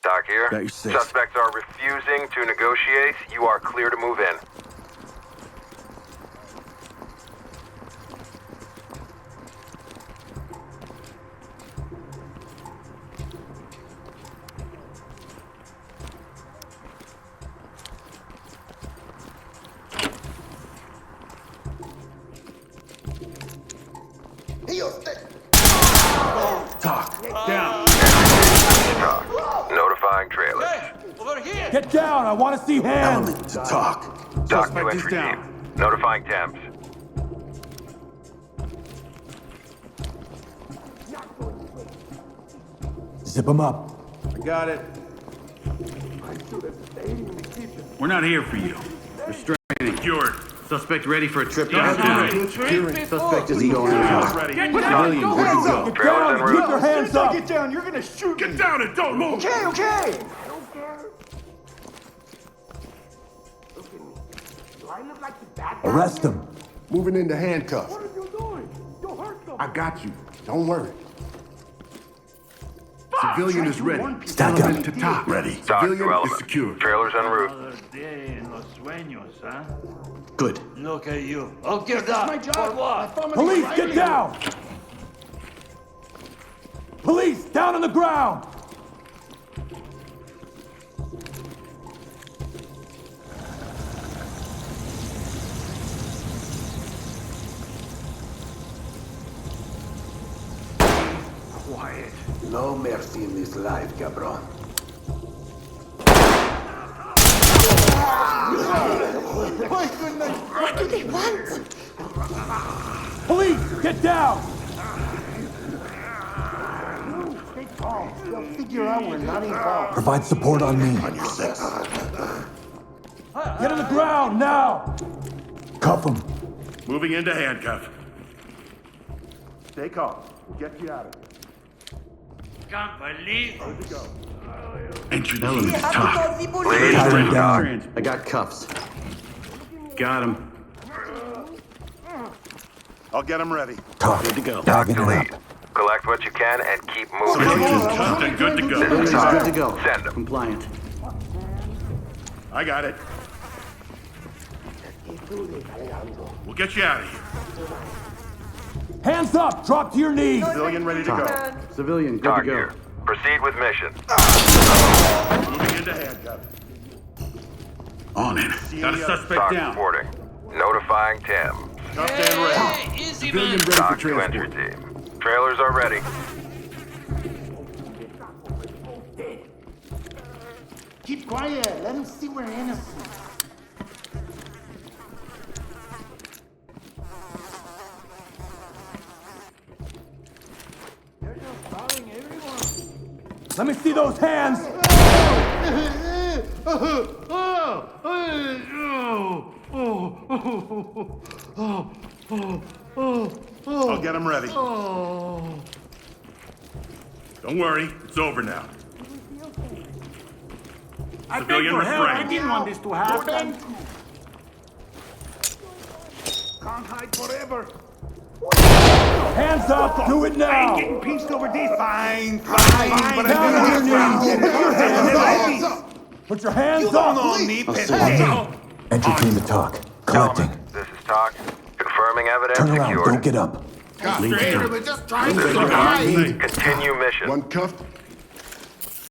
Doc here. Got your six. Suspects are refusing to negotiate. You are clear to move in. Talk. Down. Talk. Notifying trailers. Over here! Get down! I want to see hands! Element to talk. Doc Suspect to is entry down. team. Notifying temps. Zip him up. I got it. We're not here for you. Restraining. Secured. Suspect ready for a trip Downtown. downtown. Suspect isn't going anywhere. Ready. Civilian, good to go. Get Trailers down! en route. Keep your hands up! Get down, you're gonna shoot me! Get down and don't move! Okay, okay! Arrest him. Moving into handcuffs. What are you doing? You hurt them! I got you. Don't worry. Civilian is ready. Stack Element up. to top. Ready. Doc to Civilian is element. secured. Trailers en route. Another day in los sueños, huh? Good. Look at you. Okay, Doc. My job! For what? Police, get down! Police, down on the ground! Quiet. No mercy in this life, cabron. My goodness! What do they want? Police, get down! Stay calm. They'll figure out we're not involved. Provide support on me. On your six. Get on the ground, now! Cuff him. Moving into handcuff. Stay calm. We'll get you out of here. Can't believe Entry Element to talk. Ladies Tie him and down. I got cuffs. Got him. I'll get him ready. Talk. Good to go. Tagging it delete. up. Collect what you can and keep moving. Civilian is cuffed and good to go. Civilian's good to go. Send him. Compliant. I got it. We'll get you out of here. Hands up! Drop to your knees! Civilian ready to go. Talk. Civilian, good Doc to go. here. Proceed with mission. Moving into handcuff. On it. Got a suspect Doc down. reporting. Notifying Tim. Cuffed and ready. Hey, easy, Civilian man. ready for Doc to entry transport. team. Trailers are ready. Keep quiet. Let them see we're innocent. They're just following everyone. Let me see those hands! I'll get him ready. Don't worry. It's over now. I Civilian beg for help. I restrained. didn't want this to happen. Can't hide forever. Hands up! Do it now! Getting pieced over this. Fine, fine. But Down on your knees! Put your hands up. Put your hands You up! don't know me, On pendejo. me. Entry team to talk. Collecting. Element. This is Talk. Confirming evidence Turn around, secured. don't get up. Got it. Look out. Continue mission. One cuffed,